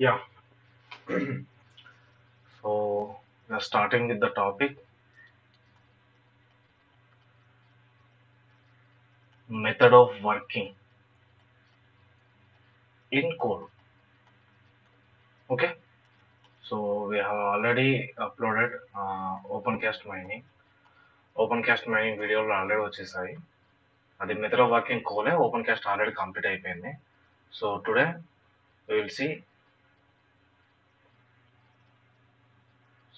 Yeah, so we are starting with the topic method of working in code. Okay, so we have already uploaded OpenCast mining. Opencast mining వీడియోలు already వచ్చేసాయి. అది method of working కోలే opencast already complete అయిపోయింది. So today will see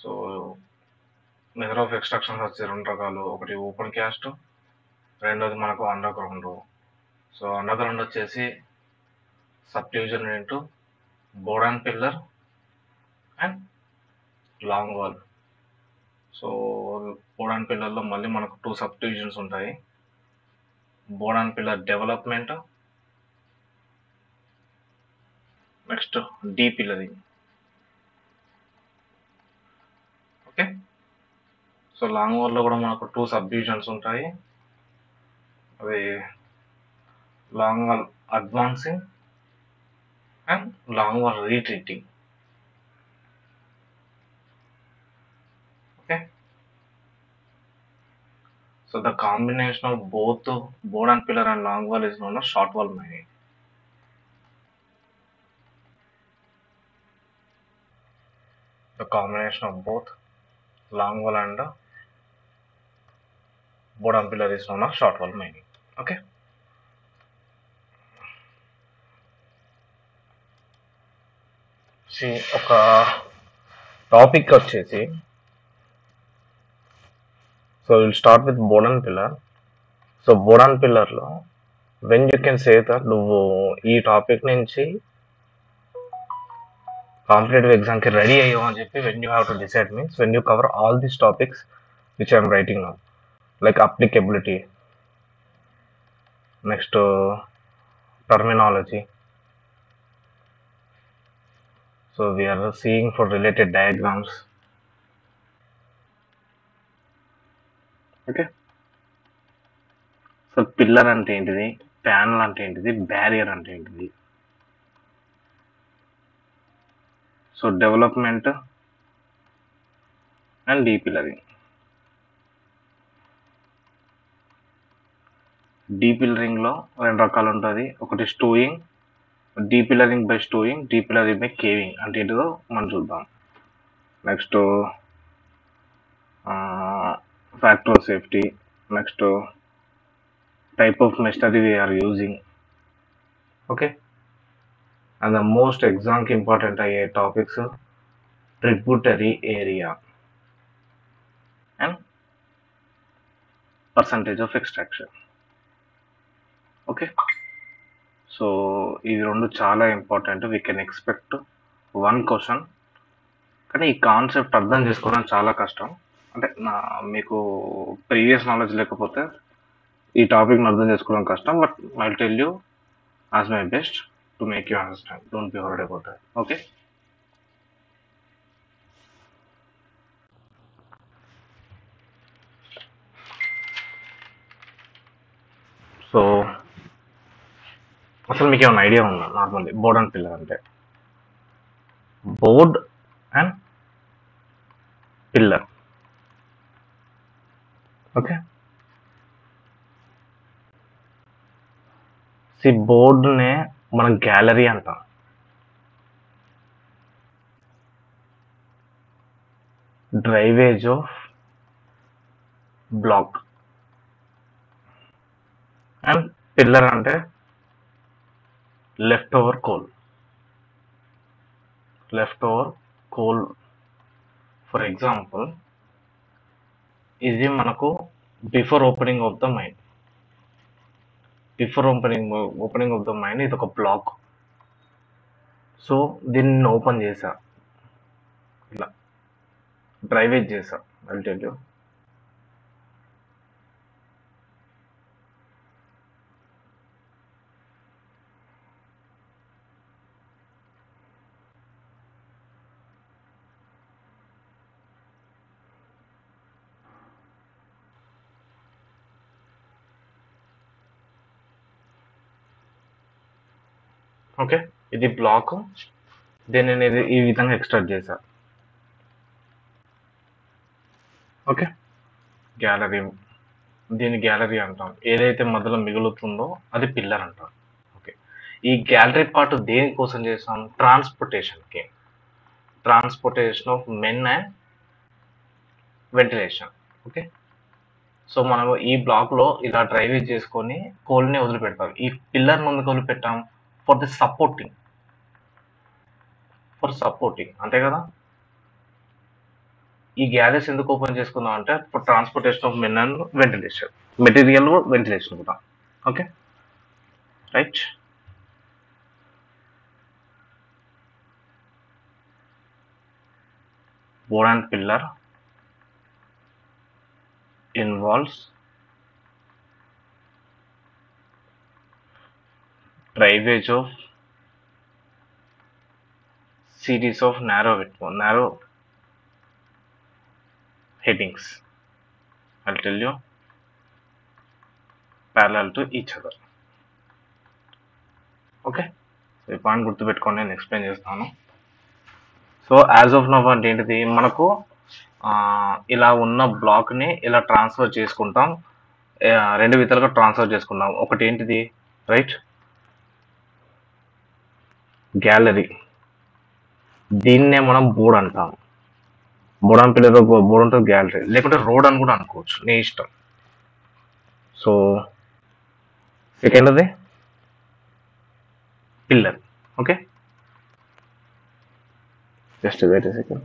so method of extractions వచ్చే రెండు రకాలు. ఒకటి opencast, రెండోది మనకు underground. So underground వచ్చేసి subdivision into board and pillar and longwall. So board and పిల్లర్లో మళ్ళీ మనకు 2 సబ్ డివిజన్స్ ఉంటాయి. Board and pillar development, next depillaring. Okay, so long వాల్లో కూడా మనకు 2 subdivisions ఉంటాయి. అవి long wall advancing and long wall retreating. Okay, so the combination of both board and pillar and long wall is known as short wall mining. The combination of both long wall and board and pillar is known as short wall mining. Okay. See, ఒక topic వచ్చేసి so will start with board and pillar. So board and పిల్లర్లో when you can say that నువ్వు ఈ topic నుంచి competitive ఎగ్జామ్కి ready అయ్యావు అని చెప్పి when you have to decide means when you cover all these topics which I'm writing now, like applicability, next terminology. So we are seeing for related diagrams. Okay. So pillar అంటే ఏంటిది, panel అంటే ఏంటిది, barrier అంటే ఏంటిది. So development and depillaring. డీ పిల్లరింగ్లో రెండు రకాలు ఉంటుంది. ఒకటి stowing, depillaring by stowing, depillaring by caving అంటే ఏంటిదో మనం చూద్దాం. Next factor of safety, next type of machinery we are using. Okay, and the most exam కి ఇంపార్టెంట్ అయ్యే topics tributary area and percentage of extraction. Okay, so ఇవి రెండు చాలా important. We can expect 1 question, కానీ ఈ concept అర్థం చేసుకోవడం చాలా కష్టం. అంటే మీకు ప్రీవియస్ నాలెడ్జ్ లేకపోతే ఈ టాపిక్ని అర్థం చేసుకోవడం కష్టం. But I will tell you as my best to make you understand. Don't be worried about that. Okay, so అసలు మీకు ఏమైనా ఐడియా ఉందా నార్మల్లీ బోర్డ్ అండ్ పిల్లర్ అంటే? Board and pillar. ఓకే, బోర్డునే మనం గ్యాలరీ అంటాం. Drivage of block. And pillar అంటే left over coal. Left over coal for example ఇది మనకు before opening of the mine. Before opening of the mine ఇది ఒక black. So దీన్ని ఓపెన్ చేసా, ఇలా డ్రైవేజ్ చేసా. I will tell you. Okay, ఇది బ్లాక్. దీన్ని నేను ఈ విధంగా ఎక్స్ట్రాక్ట్ చేశా. ఓకే, గ్యాలరీ, దీన్ని గ్యాలరీ అంటాం. ఏదైతే మధ్యలో మిగులుతుందో అది పిల్లర్ అంటాం. ఓకే, ఈ గ్యాలరీ పార్ట్ దేనికోసం చేసాం? ట్రాన్స్పోర్టేషన్కి, transportation of men and ventilation. Okay, so మనం ఈ బ్లాక్ లో ఇలా డ్రైవేజ్ చేసుకొని కోల్ని వదిలిపెడతాం. ఈ పిల్లర్ ముందుకు వదిలిపెట్టాం ఫర్ ది సపోర్టింగ్, అంతే కదా. ఈ గ్యాలరీస్ ఎందుకు ఓపెన్ చేసుకుందాం అంటే for transportation of men and ventilation, material ventilation కూడా. Okay, right. board and pillar involves drivage of series of narrow headings. I'll tell you, parallel to each other. Okay, ఈ point గుర్తుపెట్టుకొని నేను explain చేస్తాను. So as of now అంటే ఏంటిది, మనకు ఇలా ఉన్న బ్లాక్ని ఇలా ట్రాన్స్ఫర్ చేసుకుంటాం, రెండు విధాలుగా ట్రాన్స్ఫర్ చేసుకుంటాం. ఒకటి ఏంటిది, రైట్, గ్యాలరీ, దీన్నే మనం బోర్డ్ అంటాం. బోర్డ్ అని పిల్లలు బోర్డ్ ఉంటుంది, గ్యాలరీ, లేకుంటే రోడ్ అని కూడా అనుకోవచ్చు, నీ ఇష్టం. సో సెకండ్ది pillar. Okay, just wait a second.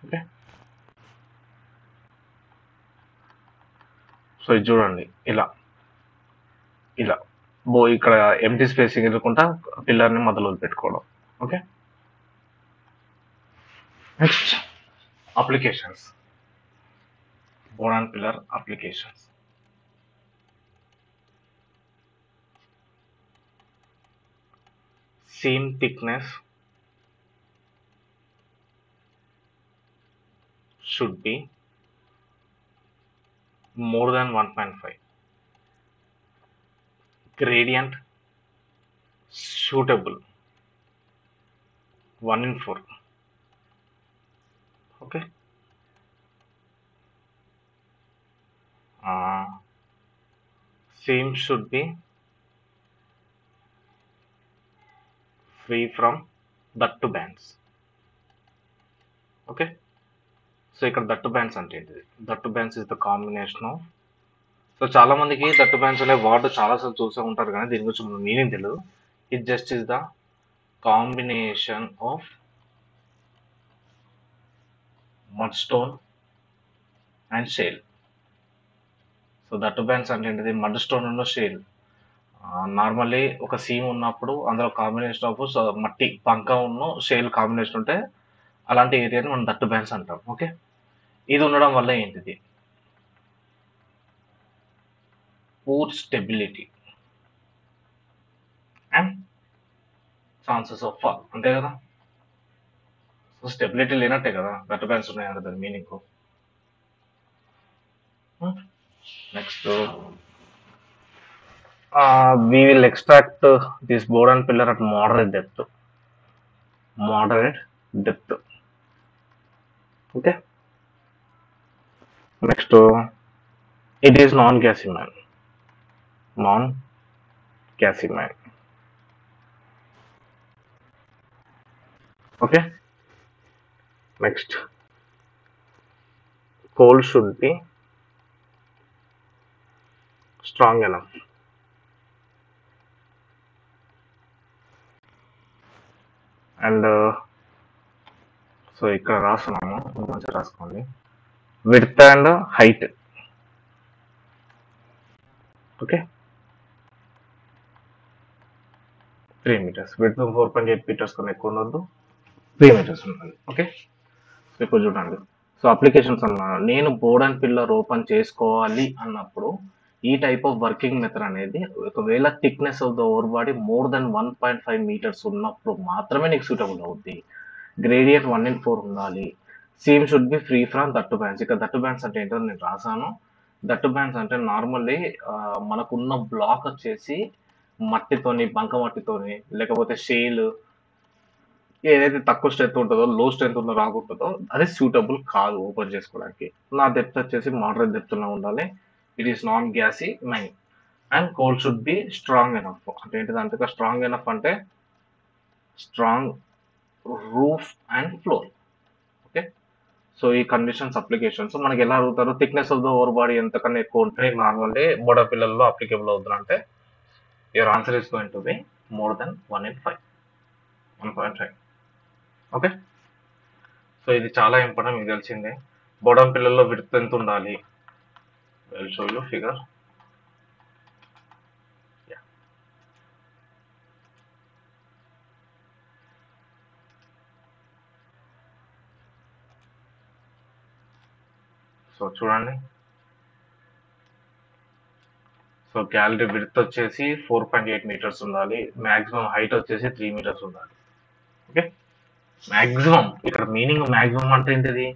Okay, so ఇది చూడండి, ఇలా ఇలా ఇక్కడ ఎంటీ స్పేసింగ్ ఎదుర్కొంటా పిల్లర్ని మొదలు పెట్టుకోవడం. Okay, next applications, board and pillar applications. Same thickness should be more than 1.5. Gradient suitable 1:4. Okay. Seam should be free from that bands. Okay, so ఇక్కడ దట్టు bands అంటే ఏంటిది? That bands is the combination of, so చాలా మందికి that bands అనే word చాలాసార్లు చూసే ఉంటారు కానీ దీని గురించి మీనింగ్ తెలియదు. It just is the combination of mud stone and shale. So that bands అంటే ఏంటిది? మడ్ స్టోన్ ఉన్న షేల్. నార్మల్లీ ఒక సీమ్ ఉన్నప్పుడు అందులో కాంబినేషన్ ఆఫ్ మట్టి బంక ఉన్న షేల్ కాంబినేషన్ ఉంటే అలాంటి ఏరియాని మనం దట్టు బ్యాండ్స్ అంటాం. ఓకే, ఇది ఉండడం వల్ల ఏంటిది? Poor stability and chances of fall, అంతే కదా. సో స్టెబిలిటీ లేనట్టే కదా దట్టు బ్యాండ్స్ ఉన్నాయంటే దాని meaning. Next we will extract this board and pillar at moderate depth. Okay, next it is non-Casimir. Okay, next coal should be strong enough. And so ఇక్కడ రాస్తున్నాము, మంచిగా రాసుకోండి. Width and height. Okay, 3 meters. Width 4.8 meters కన్నా ఎక్కువ ఉండొద్దు, 3 meters ఉండాలి. Okay, so ఇప్పుడు చూడండి. సో అప్లికేషన్స్ అన్నా, నేను బోర్డ్ అండ్ పిల్లర్ ఓపెన్ చేసుకోవాలి అన్నప్పుడు ఈ టైప్ ఆఫ్ వర్కింగ్ మెథడ్ అనేది ఒకవేళ thickness of the over body more than 1.5 meters ఉన్నప్పుడు మాత్రమే నీకు సూటబుల్ అవుద్ది. గ్రేడియంట్ 1:4 ఉండాలి. Seam should be free from దట్టు బ్యాండ్స్. ఇక్కడ దట్టు బ్యాండ్స్ అంటే ఏంటో నేను రాసాను, దట్టు బ్యాండ్స్ అంటే నార్మల్లీ మనకున్న బ్లాక్ వచ్చేసి మట్టితోని, బంకమట్టితోని, లేకపోతే షేల్ ఏదైతే తక్కువ స్ట్రెంత్ ఉంటదో, లో స్ట్రెంత్ ఉన్న రాక్ ఉంటదో అది సూటబుల్ కాదు ఓపెన్ చేసుకోవడానికి. నా డెప్త్ వచ్చేసి మోడరేట్ డెప్త్‌లో ఉండాలి. It is non gassy mine and coal should be strong enough. అంటే ఏంటిదంటే స్ట్రాంగ్ ఎనఫ్ అంటే strong roof and floor. Okay. So ఈ కండిషన్స్ అప్లికేషన్స్ మనకి ఎలా అడుగుతారు, thickness of the over body ఎంతకన్నా ఎక్కువ ఉంటే నార్మల్లీ బోడ పిల్లల్లో అప్లికేబుల్ అవుతుందంటే your answer is going to be more than 1.5. Okay. So ఇది చాలా ఇంపార్టెంట్, మీకు తెలిసిందే. బోడం పిల్లల్లో విడ్త్ ఎంత ఉండాలి, will show you figure. So చూడండి, సో గ్యాలరీ విడ్త్ వచ్చేసి 4.8 మీటర్స్ ఉండాలి, మాక్సిమం హైట్ వచ్చేసి 3 మీటర్స్ ఉండాలి. ఓకే. మాక్సిమం, ఇక్కడ మీనింగ్ మాక్సిమం అంటే ఏంటిది,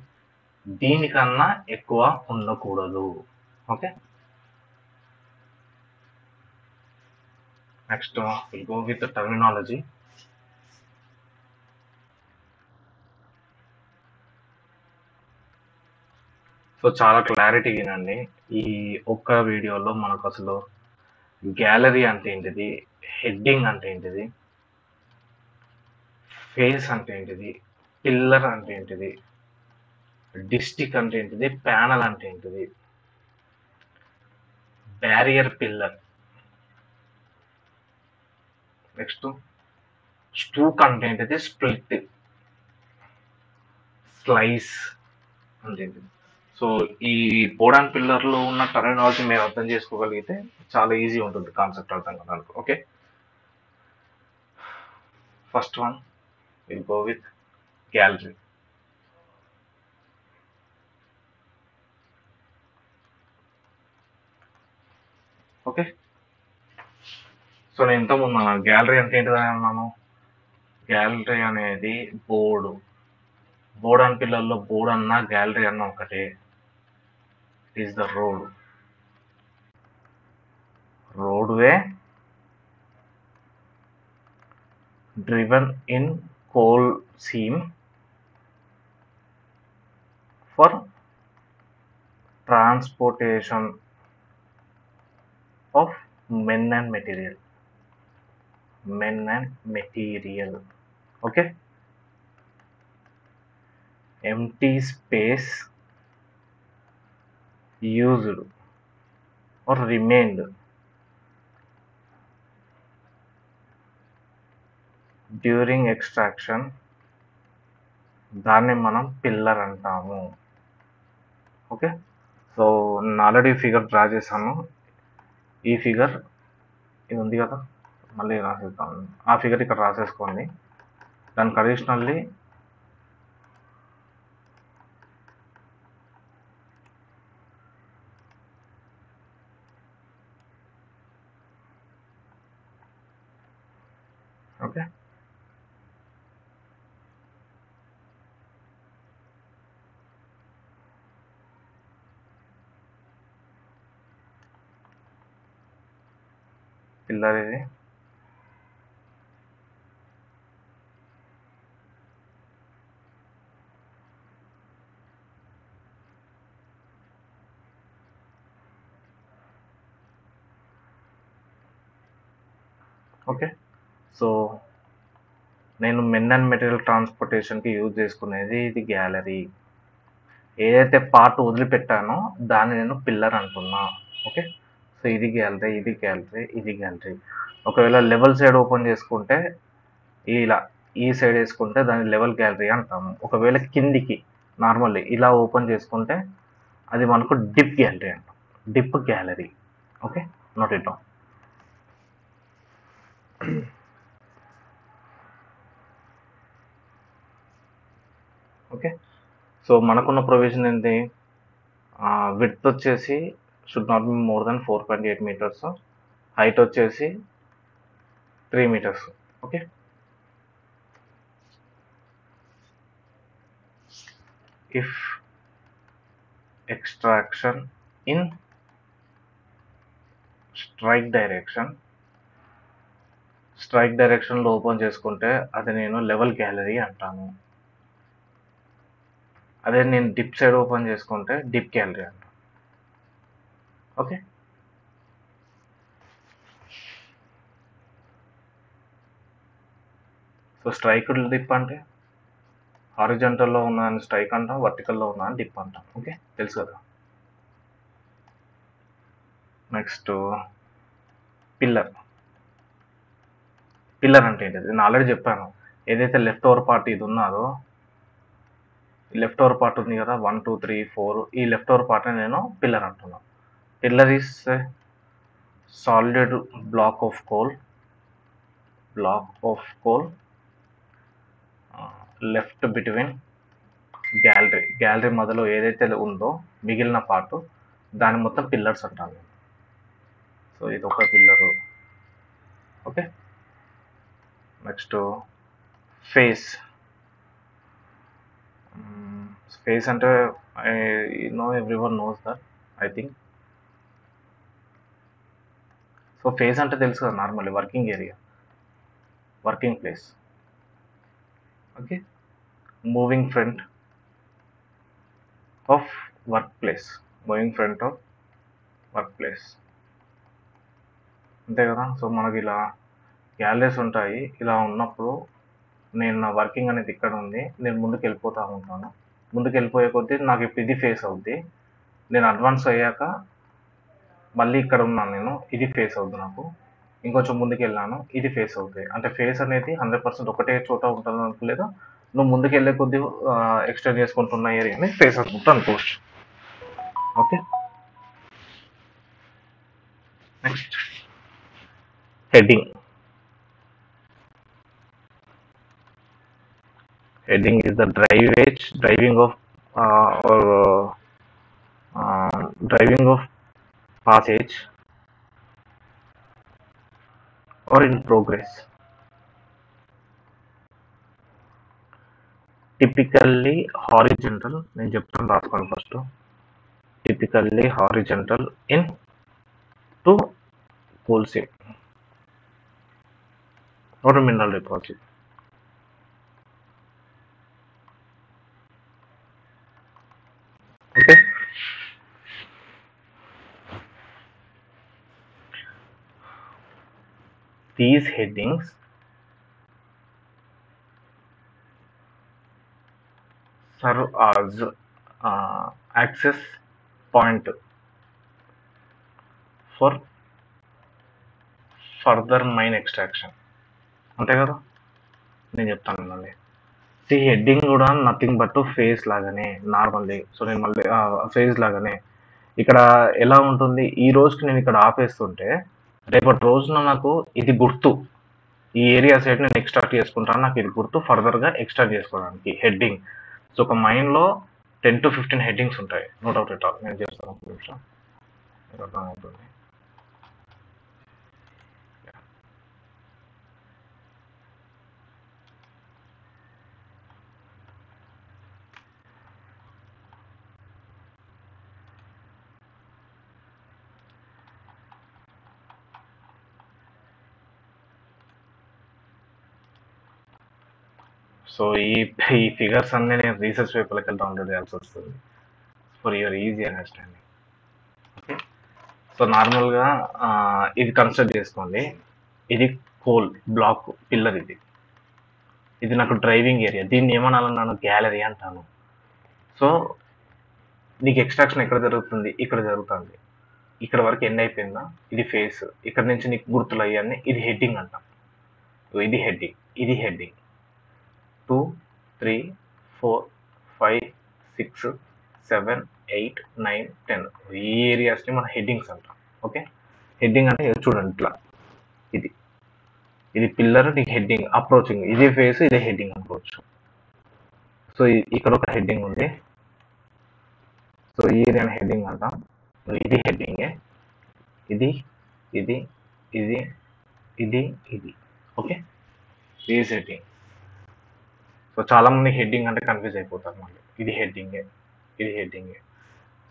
దీనికన్నా ఎక్కువ ఉండకూడదు. Okay. Next will go with terminology. So చాలా క్లారిటీ వినండి. ఈ ఒక్క వీడియోలో మనకు అసలు గ్యాలరీ అంటే ఏంటిది, హెడ్డింగ్ అంటే ఏంటిది, ఫేస్ అంటే ఏంటిది, పిల్లర్ అంటే ఏంటిది, డిస్టిక్ అంటే ఏంటిది, ప్యానల్ అంటే ఏంటిది, బ్యారియర్ పిల్లర్, నెక్స్ట్ స్టూక్ అంటే ఏంటిది, స్ప్లిట్, స్లైస్ అంటే ఏంటిది. సో ఈ బోడాన్ పిల్లర్లో ఉన్న టర్మినాలజీ మీరు అర్థం చేసుకోగలిగితే చాలా ఈజీ ఉంటుంది కాన్సెప్ట్ అర్థం కావడానికి. Okay. First one will go with gallery. Okay. So నేను ఇంతకుముందు అన్నాను గ్యాలరీ అంటే ఏంటిదని అన్నాను. గ్యాలరీ అనేది బోర్డు. బోడాన్ పిల్లర్లో బోర్డు అన్నా గ్యాలరీ అన్నా ఒకటే. It is the road. Roadway driven in coal seam for transportation of men and material. Okay. Empty space used or remained during extraction దాన్ని మనం పిల్లర్ అంటాము. ఓకే. సో నేను ఆల్రెడీ ఫిగర్ డ్రా చేశాను. ఈ figure ఇది ఉంది కదా, మళ్ళీ రాసేద్దాం. ఆ ఫిగర్ ఇక్కడ రాసేసుకోండి. దానికి అడిషనల్లీ ఓకే. పిల్లర్ ఇది. ఓకే. సో నేను మెన్ అండ్ మెటీరియల్ ట్రాన్స్పోర్టేషన్కి యూజ్ చేసుకునేది ఇది గ్యాలరీ. ఏదైతే పార్ట్ వదిలిపెట్టానో దాన్ని నేను పిల్లర్ అంటున్నా. ఓకే. సో ఇది గ్యాలరీ, ఇది గ్యాలరీ, ఇది గ్యాలరీ. ఒకవేళ లెవెల్ సైడ్ ఓపెన్ చేసుకుంటే ఇలా ఈ సైడ్ వేసుకుంటే దాన్ని లెవెల్ గ్యాలరీ అంటాము. ఒకవేళ కిందికి నార్మల్లీ ఇలా ఓపెన్ చేసుకుంటే అది మనకు డిప్ గ్యాలరీ అంటాం. Dip gallery. Okay. Note it down. Okay. So మనకున్న ప్రొవిజన్ ఏంటి, విడ్త్ వచ్చేసి should not be more than 4.8 meters, height వచ్చేసి 3 meters. Okay. if extraction in strike డైరెక్షన్లో ఓపెన్ చేసుకుంటే అది నేను లెవెల్ గ్యాలరీ అంటాను. అదే నేను డిప్ సైడ్ ఓపెన్ చేసుకుంటే డిప్ గ్యాలరీ అంటాను. ఓకే, సో స్ట్రైక్ డిప్ అంటే హారిజాంటల్లో ఉన్న స్ట్రైక్ అంటాం, వర్టికల్లో ఉన్న డిప్ అంటాం. ఓకే, తెలుసు కదా. నెక్స్ట్ పిల్లర్ అంటే ఏంటిది? నేను ఆల్రెడీ చెప్పాను. ఏదైతే లెఫ్ట్ ఓవర్ పార్ట్ ఇది ఉన్నదో, లెఫ్ట్ ఓవర్ పార్ట్ ఉంది కదా, 1 2 3 4, ఈ లెఫ్ట్ ఓవర్ పార్ట్ని నేను పిల్లర్ అంటున్నాను. Pillar is solid black of coal left between gallery మొదలు ఏదైతే ఉందో మిగిలిన పార్ట్, దాని మొత్తం పిల్లర్స్ అంటాను. సో ఇది ఒక పిల్లరు. ఓకే, నెక్స్ట్ ఫేస్ అంటే everyone knows that, I think. So face అంటే తెలుసు కదా, normally working area, working place. Okay, moving front of work place, అంతే కదా. సో మనకి ఇలా గ్యాలరీస్ ఉంటాయి. ఇలా ఉన్నప్పుడు నేను నా వర్కింగ్ అనేది ఇక్కడ ఉంది, నేను ముందుకు వెళ్ళిపోతూ ఉంటాను. ముందుకు వెళ్ళిపోయే కొద్దీ నాకు ఇప్పుడు ఇది ఫేస్ అవుద్ది. నేను అడ్వాన్స్ అయ్యాక మళ్ళీ ఇక్కడ ఉన్నాను నేను, ఇది ఫేస్ అవుద్ది నాకు. ఇంకొంచెం ముందుకు వెళ్ళాను, ఇది ఫేస్ అవుతాయి. అంటే ఫేస్ అనేది 100% ఒకటే చోట ఉంటుంది అనుకోలేదు. నువ్వు ముందుకు వెళ్ళే కొద్దీ ఎక్స్టెండ్ చేసుకుంటున్న ఏరియాని ఫేస్ అనుకుంటూ అనుకోవచ్చు. Okay, next heading is the driving of passage or in progress. Typically horizontal, నేను చెప్తాను రాసుకోండి first. Typically horizontal in to coal seam or a mineral deposit. Okay, these headings serve as access point for further mine extraction. అంతే కదా, నేను చెప్తాను మళ్ళీ. ఈ heading కూడా నథింగ్ బట్ ఫేస్ లాగానే నార్మల్లీ. సో నేను మళ్ళీ ఫేస్ లాగానే ఇక్కడ ఎలా ఉంటుంది, ఈ రోజుకి నేను ఇక్కడ ఆపేస్తుంటే రేపటి రోజున నాకు ఇది గుర్తు, ఈ ఏరియా సైడ్ నేను ఎక్స్ట్రాక్ట్ చేసుకుంటాను, నాకు ఇది గుర్తు ఫర్దర్గా ఎక్స్ట్రాక్ట్ చేసుకోవడానికి హెడ్డింగ్. సో ఒక మైండ్లో 10 to 15 హెడ్డింగ్స్ ఉంటాయి, నో డౌట్ ఎట్ ఆల్. నేను చేస్తాను ఒక నిమిషం, అర్థమవుతుంది. సో ఈ ఫిగర్స్ అన్నీ నేను రీసెర్చ్ పేపర్లకు వెళ్తా ఉంటే చేయాల్సి వస్తుంది for your easy understanding. Okay, so నార్మల్గా ఇది కన్సిడర్ చేసుకోండి. ఇది కోల్ బ్లాక్ పిల్లర్, ఇది నాకు డ్రైవింగ్ ఏరియా. దీన్ని ఏమనాలన్నాను, గ్యాలరీ అంటాను. సో నీకు ఎక్స్ట్రాక్షన్ ఎక్కడ జరుగుతుంది, ఇక్కడ జరుగుతుంది. ఇక్కడ వరకు ఎండ్ అయిపోయిందా, ఇది ఫేస్. ఇక్కడ నుంచి నీకు గుర్తులు అయ్యాన్ని, ఇది హెడ్డింగ్ అంటాం. ఇది హెడ్డింగ్ 2 3 4 5 6 7 8 9 10, ఈ ఏరియాస్ని మనం హెడ్డింగ్స్ అంటాం. ఓకే, హెడ్డింగ్ అంటే చూడండి ఇట్లా, ఇది పిల్లర్, నీకు హెడ్డింగ్ అప్రోచింగ్, ఇదే ఫేస్, ఇదే హెడ్డింగ్ అనుకోవచ్చు. సో ఇక్కడ ఒక హెడ్డింగ్ ఉంది, సో ఈ ఏరియాని హెడ్డింగ్ అంటాం. ఇది హెడ్డింగే, ఇది ఇది ఇది ఇది ఇది. ఓకే, ఇది హెడ్డింగ్. సో చాలా మంది హెడ్డింగ్ అంటే కన్ఫ్యూజ్ అయిపోతారు మళ్ళీ. ఇది హెడ్డింగే.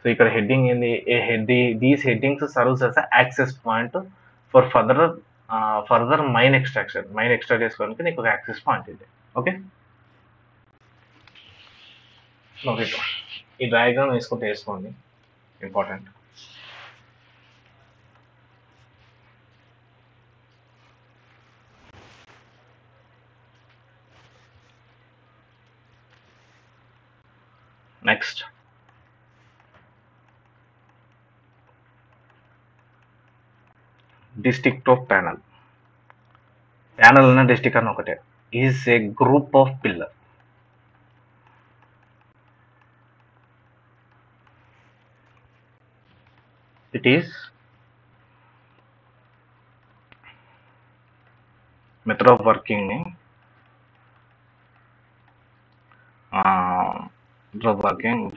సో సో ఇక్కడ హెడ్డింగ్ ఏంది, these headings serves as a access point for further mine extraction. Mine extract చేసుకోవడానికి నీకు ఒక యాక్సెస్ పాయింట్ ఇది. ఓకే, ఓకే, ఈ డయాగ్రామ్ వేసుకోండి, important. Next district of panel. Panel అన్న డిస్ట్రిక్ట్ అన్న ఒకటే. Is a group of pillar. It is method of working ని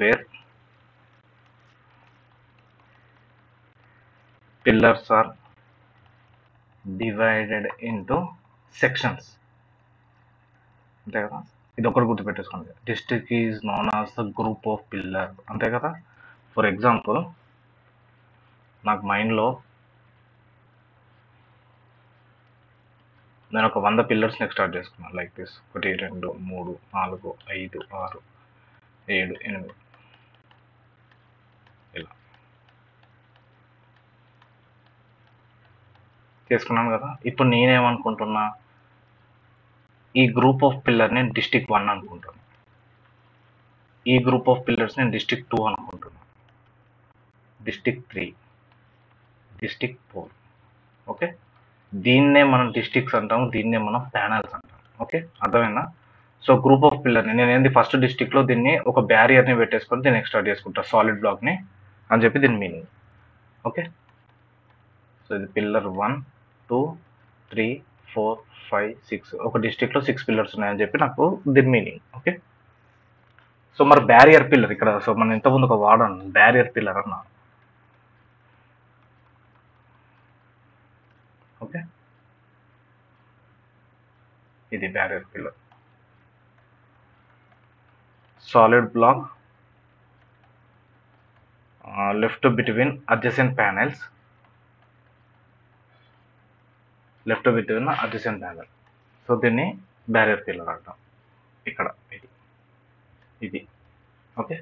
where pillars are divided into sections. అంతే కదా, ఇది ఒకటి గుర్తుపెట్టేసుకోండి. District is known as the group of pillar. అంతే కదా. ఫర్ ఎగ్జాంపుల్ నాకు మైండ్లో నేను ఒక 100 పిల్లర్స్ని ఎక్స్ట్రాక్ట్ చేసుకున్నాను. లైక్ దిస్: 1 2 3 4 5 6 7 8 ఇలా చేసుకున్నాను కదా. ఇప్పుడు నేనేమనుకుంటున్నా, ఈ గ్రూప్ ఆఫ్ పిల్లర్ నేను డిస్ట్రిక్ట్ 1 అనుకుంటున్నాను, ఈ గ్రూప్ ఆఫ్ పిల్లర్స్ నేను డిస్ట్రిక్ట్ 2 అనుకుంటున్నాను, డిస్ట్రిక్ట్ 3, డిస్ట్రిక్ట్ 4. ఓకే, దీన్నే మనం డిస్ట్రిక్ట్స్ అంటాము, దీన్నే మనం ప్యానల్స్ అంటాం. ఓకే, అర్థమైనా? సో గ్రూప్ ఆఫ్ పిల్లర్ని నేను ఏంది, ఫస్ట్ డిస్ట్రిక్ట్లో దీన్ని ఒక బ్యారియర్ని పెట్టేసుకొని దీన్ని ఎక్స్ట్రాక్ట్ చేసుకుంటా, సాలిడ్ బ్లాక్ని అని చెప్పి దీని మీనింగ్. ఓకే, సో ఇది పిల్లర్ 1 2 3 4 5 6, ఒక డిస్ట్రిక్ట్లో 6 పిల్లర్స్ ఉన్నాయని చెప్పి నాకు దీని మీనింగ్. ఓకే, సో మరి బ్యారియర్ పిల్లర్ ఇక్కడ, సో మనం ఇంతకుముందు ఒక వాడాను బ్యారియర్ పిల్లర్ అన్నా. ఓకే, ఇది barrier pillar. Solid block left between adjacent panels, so దీన్ని బ్యారియర్ పిల్లర్ అంటాం. ఇక్కడ ఇది ఓకే,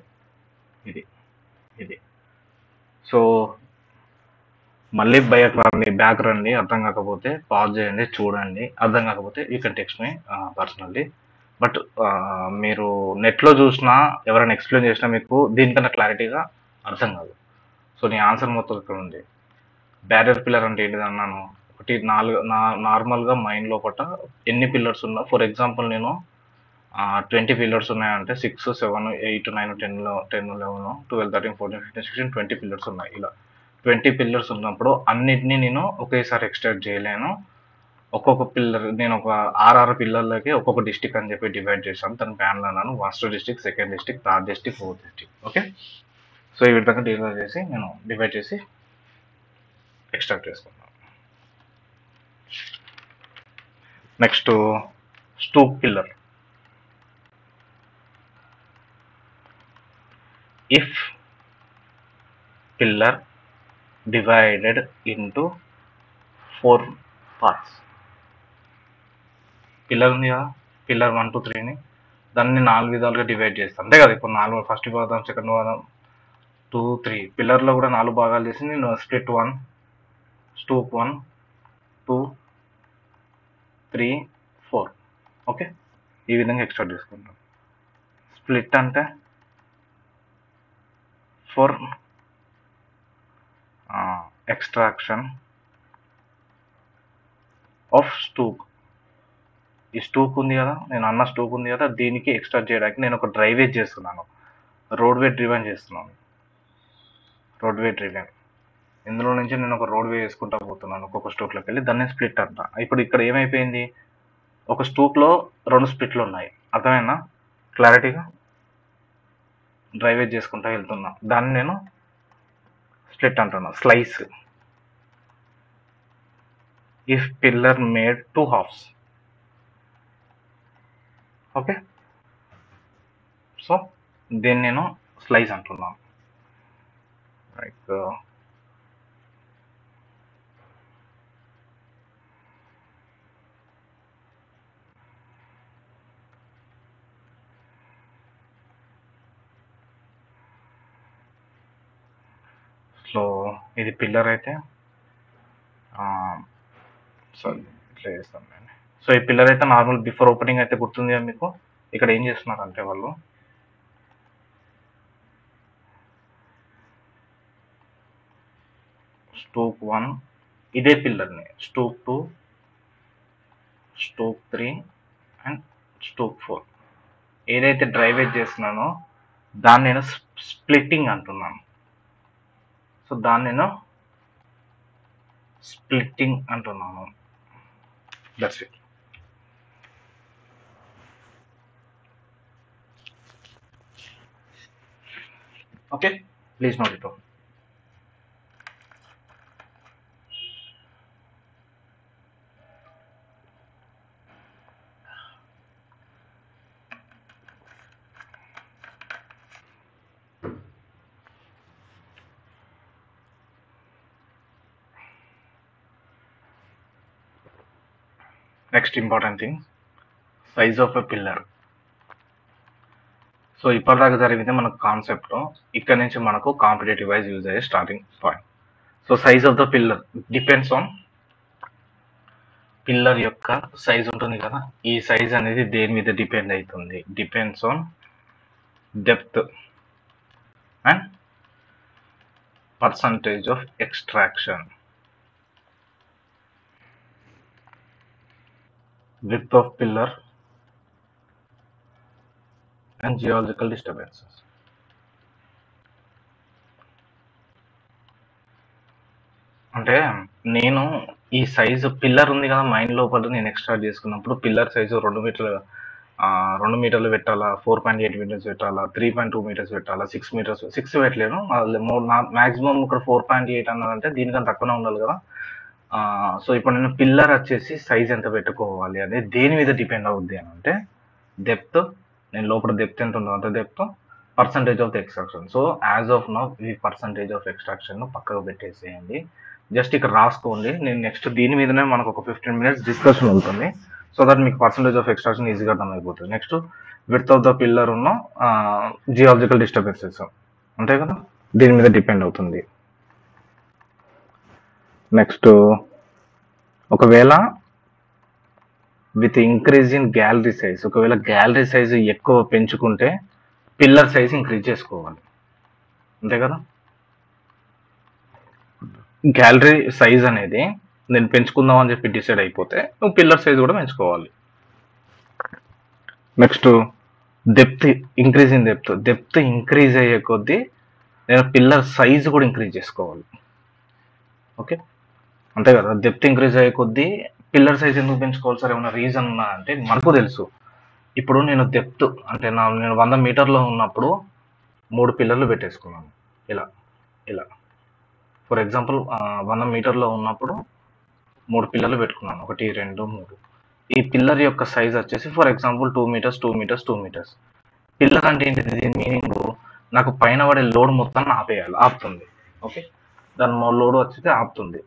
ఇది సో మళ్ళీ బ్యాక్ రండి, అర్థం కాకపోతే పాజ్ చేయండి, చూడండి. అర్థం కాకపోతే you can text me personally. But మీరు నెట్లో చూసినా ఎవరైనా ఎక్స్ప్లెయిన్ చేసినా మీకు దీనికన్నా క్లారిటీగా అర్థం కాదు. సో నీ ఆన్సర్ మొత్తం ఇక్కడ ఉంది. బ్యారియర్ పిల్లర్ అంటే ఏంటిది అన్నాను, ఒకటి నార్మల్గా మైండ్ లోపల ఎన్ని పిల్లర్స్ ఉన్నా, ఫర్ ఎగ్జాంపుల్ నేను 20 పిల్లర్స్ ఉన్నాయంటే 6 7 8 9 10 11 12 13 14 15 16 20 పిల్లర్స్ ఉన్నాయి. ఇలా 20 పిల్లర్స్ ఉన్నప్పుడు అన్నిటినీ నేను ఒకేసారి ఎక్స్ట్రాక్ట్ చేయలేను. ఒక్కొక్క పిల్లర్ నేను ఒక 6 పిల్లర్లకి ఒక్కొక్క డిస్ట్రిక్ట్ అని చెప్పి డివైడ్ చేశాను. దాని ప్యానల్ అన్నాను, first district, second district, third district, fourth district. Okay, so ఈ విధంగా డివైడ్ చేసి నేను డివైడ్ చేసి ఎక్స్ట్రాక్ట్ చేసుకున్నాను. Next stoop pillar. If pillar divided into 4 parts, pillar ఉంది కదా, పిల్లర్ 1 2 3ని దాన్ని 4 విధాలుగా డివైడ్ చేస్తాం. అంతే కదా. ఇప్పుడు 4 ఫస్ట్ భాగం, సెకండ్ భాగం, 2 3 పిల్లర్లో కూడా 4 భాగాలు చేసి నేను స్ప్లిట్ 1, స్టూప్ 1 2 3 4. ఓకే, ఈ విధంగా ఎక్స్ట్రాక్ట్ చేసుకుంటాం. స్ప్లిట్ అంటే ఫర్ ఎక్స్ట్రాక్షన్ ఆఫ్ స్టూప్. ఈ స్టూప్ ఉంది కదా, నేను అన్న స్టూప్ ఉంది కదా, దీనికి ఎక్స్ట్రాక్ట్ చేయడానికి నేను ఒక డ్రైవేజ్ చేస్తున్నాను, రోడ్వే డ్రివెన్ చేస్తున్నాను. ఇందులో నుంచి నేను ఒక రోడ్వే వేసుకుంటా పోతున్నాను ఒక్కొక్క స్టూప్లోకి వెళ్ళి, దాన్ని స్ప్లిట్ అంట. ఇప్పుడు ఇక్కడ ఏమైపోయింది, ఒక స్టూప్లో 2 స్ప్లిట్లు ఉన్నాయి. అర్థమైనా క్లారిటీగా? డ్రైవేజ్ చేసుకుంటా వెళ్తున్నా, దాన్ని నేను స్ప్లిట్ అంటున్నా, slice. If pillar made 2 halves. Okay, so దీన్ని నేను స్లైస్ అంటున్నాను. లైక్ సో ఇది పిల్లర్ అయితే సారీ ఇట్లా చేస్తాను నేను. సో ఈ పిల్లర్ అయితే నార్మల్ బిఫోర్ ఓపెనింగ్ అయితే గుర్తుంది కదా మీకు. ఇక్కడ ఏం చేస్తున్నారంటే వాళ్ళు స్టోక్ 1 ఇదే పిల్లర్ని స్టోక్ 2 స్టోక్ 3 అండ్ స్టోక్ 4 ఏదైతే డ్రైవేజ్ చేస్తున్నానో దాన్ని నేను స్ప్లిట్టింగ్ అంటున్నాను. సో దాన్ని నేను స్ప్లిట్టింగ్ అంటున్నాను. That's it. Okay, please note it. Next important thing, size of a pillar. So ఇప్పటిదాకా జరిగింది మనకు కాన్సెప్ట్, ఇక్కడ నుంచి మనకు కాంపిటేటివ్ వైజ్ యూజ్ అయ్యే starting point. So size of the pillar depends on, pillar యొక్క సైజ్ ఉంటుంది కదా, ఈ సైజ్ అనేది దేని మీద డిపెండ్ అవుతుంది? Depends on depth and percentage of extraction, width of pillar and geological disturbances. అంటే నేను ఈ సైజు పిల్లర్ ఉంది కదా మైండ్ లోపల నేను ఎక్స్ట్రాక్ట్ చేసుకున్నప్పుడు పిల్లర్ సైజు 2 మీటర్లు పెట్టాలా, 4.8 మీటర్స్ పెట్టాలా, 3.2 మీటర్స్ పెట్టాలా, 6 మీటర్స్, 6 పెట్టలేను మాక్సిమం ఇక్కడ 4.8 అన్నదంటే దీనికన్నా తక్కువనే ఉండాలి కదా. సో ఇప్పుడు నేను పిల్లర్ వచ్చేసి సైజ్ ఎంత పెట్టుకోవాలి అనేది దేని మీద డిపెండ్ అవుద్ది అని అంటే డెప్త్, నేను లోపల డెప్త్ ఎంత ఉందో అంత depth, percentage of the extraction. So as of now ఈ పర్సంటేజ్ ఆఫ్ ఎక్స్ట్రాక్షన్ పక్కకు పెట్టేసేయండి, జస్ట్ ఇక్కడ రాసుకోండి. నేను నెక్స్ట్ దీని మీదనే మనకు ఒక 15 minutes డిస్కషన్ ఉంటుంది, సో దట్ మీకు పర్సంటేజ్ ఆఫ్ ఎక్స్ట్రాక్షన్ ఈజీగా అర్థమైపోతుంది. Next width of the pillar ఉన్న జియాలజికల్ డిస్టర్బెన్సెస్ అంతే కదా, దీని మీద డిపెండ్ అవుతుంది. నెక్స్ట్ ఒకవేళ with increase in gallery size, ఒకవేళ గ్యాలరీ సైజ్ ఎక్కువ పెంచుకుంటే పిల్లర్ సైజ్ ఇంక్రీజ్ చేసుకోవాలి అంతే కదా. గ్యాలరీ సైజ్ అనేది నేను పెంచుకుందాం అని చెప్పి డిసైడ్ అయిపోతే నువ్వు పిల్లర్ సైజ్ కూడా పెంచుకోవాలి. Next depth, increase in depth increase అయ్యే కొద్దీ నేను పిల్లర్ సైజ్ కూడా ఇంక్రీజ్ చేసుకోవాలి. ఓకే అంతే కదా, డెప్త్ ఇంక్రీజ్ అయ్యే కొద్దీ పిల్లర్ సైజ్ ఎందుకు పెంచుకోవాలి సార్, ఏమైనా రీజన్ ఉన్నా అంటే మనకు తెలుసు. ఇప్పుడు నేను డెప్త్ అంటే నేను 100 మీటర్లో ఉన్నప్పుడు 3 పిల్లర్లు పెట్టేసుకున్నాను ఇలా ఇలా. ఫర్ ఎగ్జాంపుల్ 100 మీటర్లో ఉన్నప్పుడు 3 పిల్లర్లు పెట్టుకున్నాను, 1 2 3. ఈ పిల్లర్ యొక్క సైజ్ వచ్చేసి for example 2 meters 2 meters 2 meters. Pillar అంటే ఏంటిది, దీని మీనింగ్ నాకు పైన పడే లోడ్ మొత్తాన్ని ఆపుతుంది. ఓకే, దాని లోడ్ వచ్చేసి ఆపుతుంది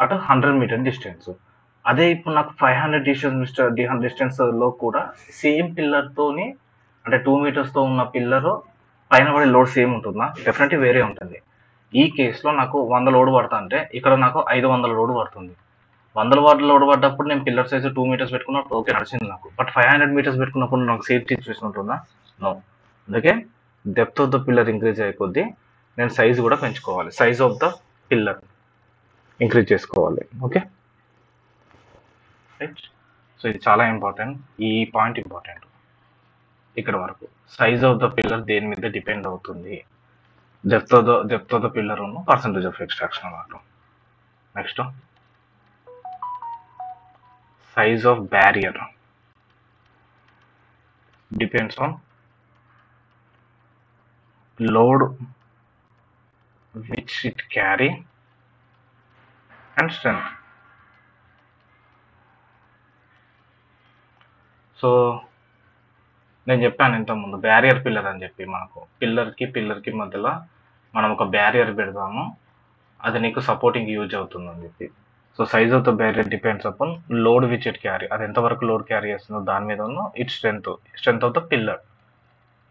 అటు 100 మీటర్ డిస్టెన్స్. అదే ఇప్పుడు నాకు 500 డిస్టెన్స్ లో కూడా సేమ్ పిల్లర్ తోని అంటే 2 మీటర్స్ తో ఉన్న పిల్లర్ పైన పడే లోడ్ సేమ్ ఉంటుందా? డెఫినెట్లీ వేరే ఉంటుంది. ఈ కేసులో నాకు 100 లోడ్ పడతా అంటే ఇక్కడ నాకు 500 లోడ్ పడుతుంది. 100 లోడ్ పడ్డప్పుడు నేను పిల్లర్ సైజ్ 2 మీటర్స్ పెట్టుకున్నప్పుడు ఓకే నడిచింది నాకు. బట్ 500 మీటర్స్ పెట్టుకున్నప్పుడు నాకు సేఫ్టీ సిచ్యువేషన్ ఉంటుందా? నో. అందుకే depth of the pillar increase అయ్యే కొద్దీ నేను సైజ్ కూడా పెంచుకోవాలి, size of the pillar increase చేసుకోవాలి. Okay right. సో ఇది చాలా ఇంపార్టెంట్, ఈ పాయింట్ ఇంపార్టెంట్. ఇక్కడ వరకు సైజ్ ఆఫ్ ద పిల్లర్ దేని మీద డిపెండ్ అవుతుంది? డెప్త్ ఆఫ్ ద పిల్లర్ ఉన్న పర్సంటేజ్ ఆఫ్ ఎక్స్ట్రాక్షన్ అన్నమాట. Next size of barrier depends on load which it carry and strength. So నేను చెప్పాను ఇంతకుముందు బ్యారియర్ పిల్లర్ అని చెప్పి, మనకు పిల్లర్కి మధ్యలో మనం ఒక బ్యారియర్ పెడదాము, అది నీకు సపోర్టింగ్ యూజ్ అవుతుందని చెప్పి. So size of the barrier depends upon load which it carry. అది ఎంతవరకు లోడ్ క్యారీ చేస్తుందో దాని మీద ఉన్న it strength of the pillar,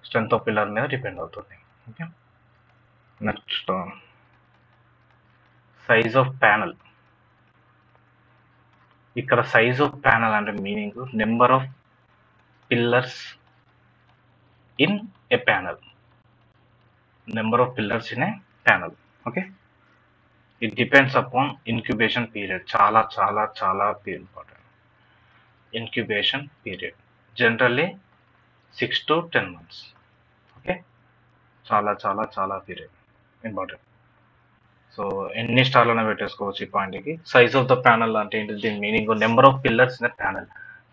strength of pillar మీద డిపెండ్ అవుతుంది. Okay, next size of panel. ఇక్కడ సైజ్ ఆఫ్ ప్యానల్ అంటే meaning number of pillars in a panel, number of pillars in a panel. Okay, it depends upon incubation period. చాలా చాలా చాలా important. Incubation period generally 6 to 10 months. Okay, చాలా చాలా చాలా period important. So ఎన్ని స్టార్లైనా పెట్టేసుకోవచ్చు ఈ పాయింట్కి. సైజ్ ఆఫ్ ద ప్యానల్ అంటే ఏంటి, దీని meaning number of pillars in the panel.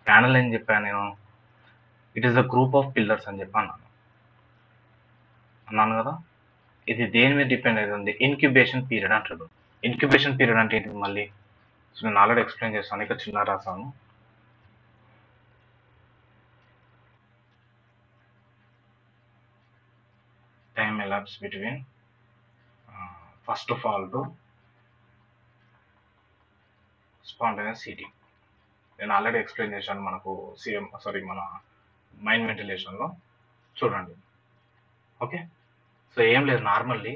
Panel ఏం చెప్పాను నేను, it is the group of pillars అని చెప్పాను అన్నాను కదా. ఇది దేని మీద డిపెండ్ అవుతుంది, ఇన్క్యుబేషన్ పీరియడ్ అంటాడు. ఇన్క్యుబేషన్ పీరియడ్ అంటే ఏంటి మళ్ళీ, సో నేను ఆల్రెడీ ఎక్స్ప్లెయిన్ చేస్తాను, ఇక్కడ చిన్న రాసాను. Time elapse between first of all to spontaneous heating. నేను ఆల్రెడీ ఎక్స్ప్లెయిన్ చేశాను మనకు మన మైండ్ వెంటిలేషన్లో, చూడండి. ఓకే, సో ఏం లేదు, నార్మల్లీ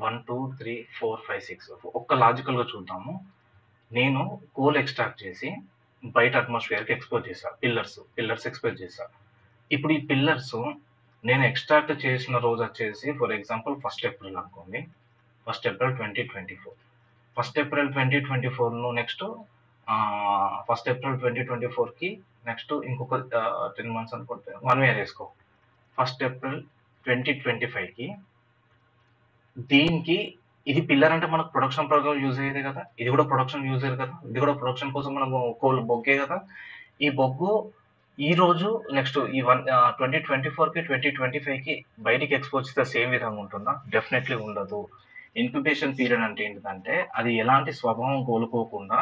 1 2 3 4 5 6 ఒక్క లాజికల్గా చూద్దాము. నేను కోల్ ఎక్స్ట్రాక్ట్ చేసి బయట అట్మాస్ఫియర్కి ఎక్స్పోజ్ చేశాను, పిల్లర్స్ ఎక్స్పోజ్ చేశాను. ఇప్పుడు ఈ పిల్లర్స్ నేను ఎక్స్ట్రాక్ట్ చేసిన రోజు వచ్చేసి ఫర్ ఎగ్జాంపుల్ 1st April అనుకోండి, 1st April 2024. 1st April 2024 next 1st April 2024కి నెక్స్ట్ ఇంకొక 10 months అనుకుంటే 1 year వేసుకో. 1st April 2025కి దీనికి, ఇది పిల్లర్ అంటే మనకు ప్రొడక్షన్ పరంగా యూజ్ అయ్యేది కదా, ఇది కూడా ప్రొడక్షన్ యూజ్ అయ్యేది కదా, ఇది కూడా ప్రొడక్షన్ కోసం మనం కోల్ బొగ్గే కదా. ఈ బొగ్గు ఈ రోజు నెక్స్ట్ ఈ 2024కి 2025కి బయటికి ఎక్స్పోజ్ చేస్తే సేమ్ విధంగా ఉంటుందా, డెఫినెట్లీ ఉండదు. ఇన్క్యుబేషన్ పీరియడ్ అంటే ఏంటిదంటే అది ఎలాంటి స్వభావం కోల్పోకుండా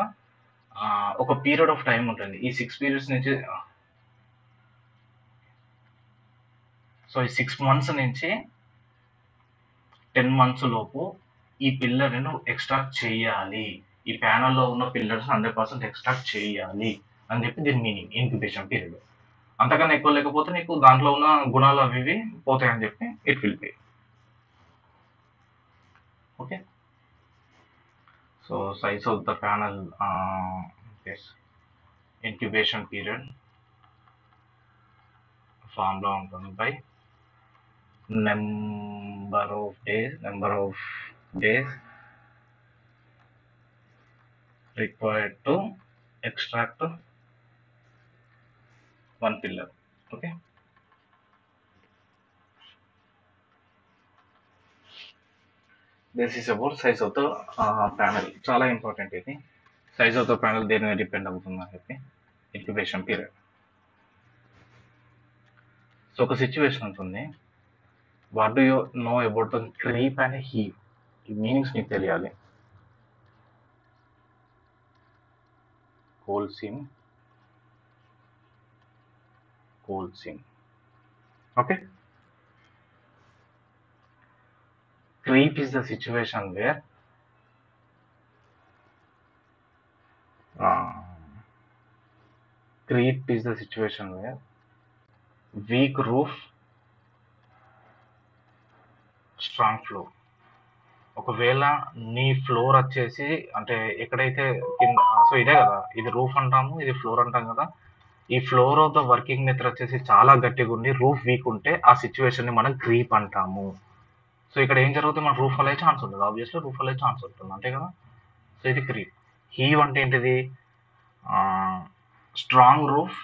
ఒక పీరియడ్ ఆఫ్ టైం ఉంటుంది. ఈ 6 periods నుంచి, సో ఈ 6 months నుంచి 10 months లోపు ఈ పిల్లర్ని నువ్వు ఎక్స్ట్రాక్ట్ చేయాలి, ఈ ప్యానల్లో ఉన్న పిల్లర్స్ 100% ఎక్స్ట్రాక్ట్ చేయాలి అని చెప్పి దీని మీనింగ్ ఇన్క్యుబేషన్ పీరియడ్. అంతకన్నా ఎక్కువ లేకపోతే నీకు దాంట్లో ఉన్న గుణాలు అవి ఇవి పోతాయని చెప్పి it will be. Okay, so size of the panel, incubation period formula ఉంటుంది by number of days required to extract one pillar. Okay, this is about size of the panel. చాలా ఇంపార్టెంట్ ఇది. సైజ్ ఆఫ్ ద ప్యానల్ దేని మీద depend అవుతుందని చెప్పి incubation period. So ఒక situation ఉంటుంది, what do you know about the creep and eve, ఈ meanings నీకు తెలియాలి. coal seam. Okay, creep is the situation where weak roof, strong floor. ఒకవేళ నీ ఫ్లోర్ వచ్చేసి అంటే ఎక్కడైతే కింద, సో ఇదే కదా, ఇది రూఫ్ అంటాము, ఇది ఫ్లోర్ అంటాం కదా. ఈ floor of the working method వచ్చేసి చాలా గట్టిగా ఉండి రూఫ్ వీక్ ఉంటే ఆ సిచ్యువేషన్ ని మనం క్రీప్ అంటాము. సో ఇక్కడ ఏం జరుగుతుంది, మన రూఫ్ అయ్యే ఛాన్స్ ఉంటుంది, ఆబ్వియస్లీ రూఫ్ అయ్యే ఛాన్స్ ఉంటుంది, అంతే కదా. సో ఇది క్రీప్. హీవ్ అంటే ఏంటిది, strong roof,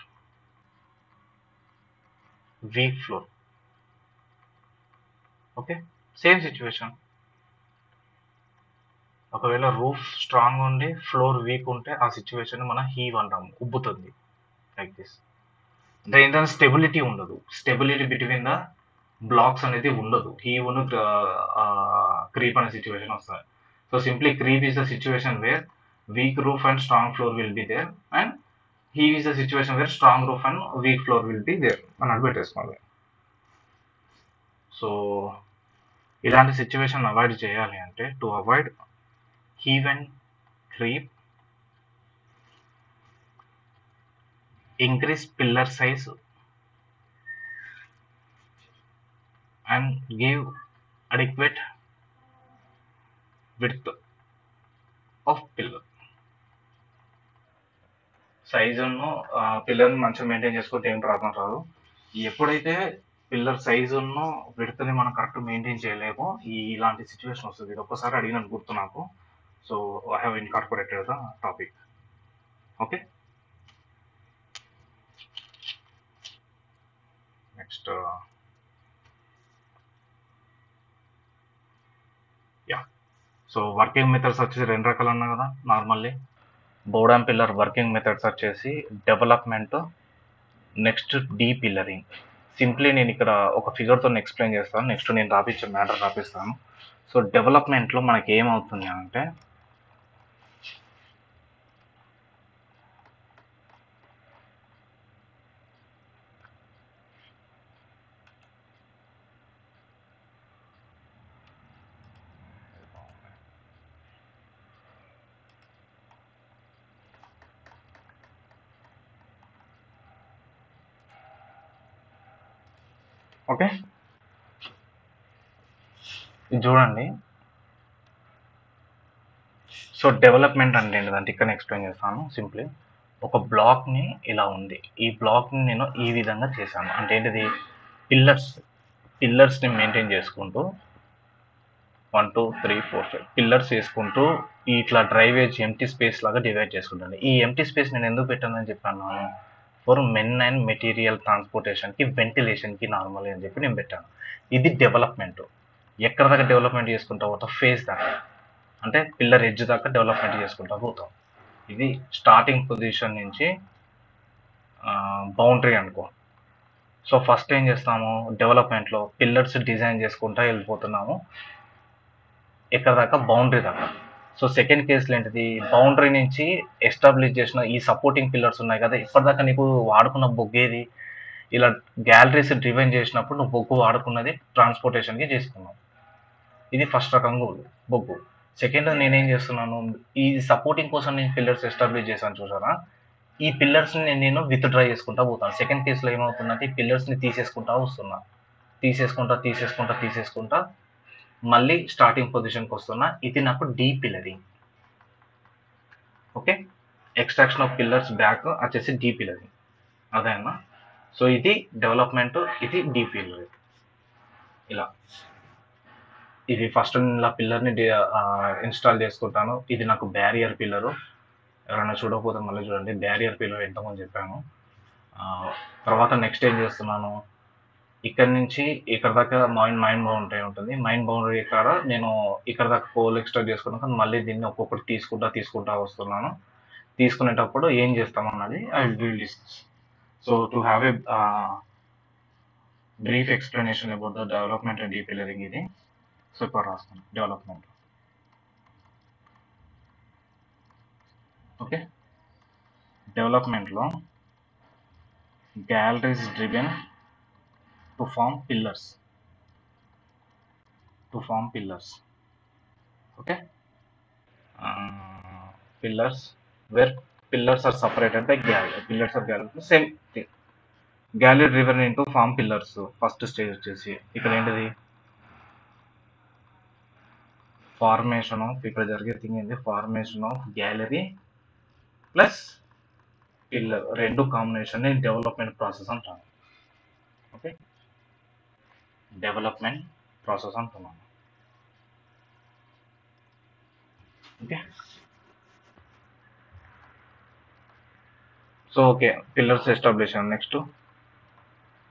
weak floor. Okay, same situation. ఒకవేళ రూఫ్ స్ట్రాంగ్ ఉండి ఫ్లోర్ వీక్ ఉంటే ఆ సిచ్యువేషన్ మనం హీవ్ అంటాము, ఉబ్బుతుంది లైక్ దిస్. ఏంటంటే స్టెబిలిటీ ఉండదు, స్టెబిలిటీ బిట్వీన్ ద బ్లాక్స్ అనేది ఉండదు, హీవ్ క్రీప్ అనే సిచ్యువేషన్ వస్తుంది. So simply creep is the situation where weak roof and strong floor will be there, and heave is the situation where strong roof and weak floor will be there అని పెట్టేసుకోవాలి. So ఇలాంటి situation avoid చేయాలి అంటే to avoid heave and creep, increase pillar size and give adequate width of pillar. సైజును పిల్లర్ని మంచిగా maintain చేసుకుంటే ఏం problem రాదు. ఎప్పుడైతే పిల్లర్ సైజును విడ్త్ని మనం కరెక్ట్ మెయింటైన్ చేయలేమో ఇలాంటి సిచ్యువేషన్ వస్తుంది. ఇది ఒక్కసారి అడిగినట్టు గుర్తు నాకు. So I have incorporated the topic. Okay, next so working methods వచ్చేసి 2 రకాలు అన్నా కదా normally. Board and pillar working methods వచ్చేసి డెవలప్మెంట్, నెక్స్ట్ డీ పిల్లరింగ్. సింప్లీ నేను ఇక్కడ ఒక ఫిగర్తో ఎక్స్ప్లెయిన్ చేస్తాను, నెక్స్ట్ నేను రాపించే మ్యాటర్ రాపిస్తాను. సో డెవలప్మెంట్లో మనకి ఏమవుతుంది అంటే ఓకే, ఇది చూడండి. సో డెవలప్మెంట్ అంటే ఏంటంటే ఇక్కడ ఎక్స్ప్లెయిన్ చేస్తాను సింప్లీ. ఒక బ్లాక్ని ఇలా ఉంది, ఈ బ్లాక్ని నేను ఈ విధంగా చేశాను అంటే ఏంటిది, పిల్లర్స్ని మెయింటైన్ చేసుకుంటూ 1 2 3 4 5 పిల్లర్స్ వేసుకుంటూ ఇట్లా డ్రైవేజ్ ఎంటీ స్పేస్ లాగా డివైడ్ చేసుకుంటాను. ఈ ఎంటీ స్పేస్ నేను ఎందుకు పెట్టానని చెప్పాను, ఫర్ మెన్ అండ్ మెటీరియల్ ట్రాన్స్పోర్టేషన్కి, వెంటిలేషన్కి నార్మల్ అని చెప్పి నేను పెట్టాను. ఇది డెవలప్మెంట్. ఎక్కడ దాకా డెవలప్మెంట్ చేసుకుంటా పోతాం, ఫేస్ దాకా అంటే పిల్లర్ ఎడ్జ్ దాకా డెవలప్మెంట్ చేసుకుంటా పోతాం. ఇది స్టార్టింగ్ పొజిషన్ నుంచి బౌండరీ అనుకో. సో ఫస్ట్ ఏం చేస్తాము, డెవలప్మెంట్లో పిల్లర్స్ డిజైన్ చేసుకుంటా వెళ్ళిపోతున్నాము ఎక్కడ దాకా, బౌండరీ దాకా. సో సెకండ్ కేసులో ఏంటిది, బౌండరీ నుంచి ఎస్టాబ్లిష్ చేసిన ఈ సపోర్టింగ్ పిల్లర్స్ ఉన్నాయి కదా, ఇప్పటిదాకా నీకు వాడుకున్న బొగ్గేది, ఇలా గ్యాలరీస్ డిజైన్ చేసినప్పుడు నువ్వు బొగ్గు వాడుకున్నది ట్రాన్స్పోర్టేషన్కి చేసుకున్నావు. ఇది ఫస్ట్ రకం బొగ్గు. సెకండ్ నేనేం చేస్తున్నాను, ఈ సపోర్టింగ్ కోసం నేను పిల్లర్స్ ఎస్టాబ్లిష్ చేశాను చూసారా, ఈ పిల్లర్స్ని నేను విత్ డ్రా చేసుకుంటా పోతాను. సెకండ్ కేసులో ఏమవుతుందంటే ఈ పిల్లర్స్ని తీసేసుకుంటా వస్తున్నా, తీసేసుకుంటా మళ్ళీ స్టార్టింగ్ పొజిషన్కి వస్తున్నా. ఇది నాకు depillaring. Okay, extraction of pillars back వచ్చేసి డీ పిల్లరింగ్, అదేనా. సో ఇది డెవలప్మెంట్, ఇది డీ పిల్లరింగ్. ఇలా ఇది ఫస్ట్ ఇలా పిల్లర్ని ఇన్స్టాల్ చేసుకుంటాను. ఇది నాకు బ్యారియర్ పిల్లరు, ఎవరైనా చూడకపోతే మళ్ళీ చూడండి, బ్యారియర్ పిల్లర్ ఎంతమంది చెప్పాను. తర్వాత నెక్స్ట్ ఏం చేస్తున్నాను, ఇక్కడ నుంచి ఇక్కడ దాకా మైండ్ బౌండరీ ఉంటుంది. మైండ్ బౌండరీ ఇక్కడ నేను ఇక్కడ దాకా పోల్ ఎక్స్ట్రాక్ట్ చేసుకున్నాక మళ్ళీ దీన్ని ఒక్కొక్కటి తీసుకుంటా వస్తున్నాను. తీసుకునేటప్పుడు ఏం చేస్తామన్నది I will discuss. So to have a brief explanation about the development and depillaring ఇది. సో ఇప్పుడు రాస్తాను డెవలప్మెంట్. ఓకే, డెవలప్మెంట్లో galleries driven to form pillars. Okay, pillars where pillars are separated by gallery. Same thing, gallery driven into form pillars. First stage వచ్చేసి ఇక్కడ ఏంటిది, formation of, ఇక్కడ జరిగే thing ఏంటి, formation of gallery plus pillar, రెండు combination development process అంటాను. Okay, development process అంటున్నాను. Okay, so okay, pillars ఎస్టాబ్లిషన్. Next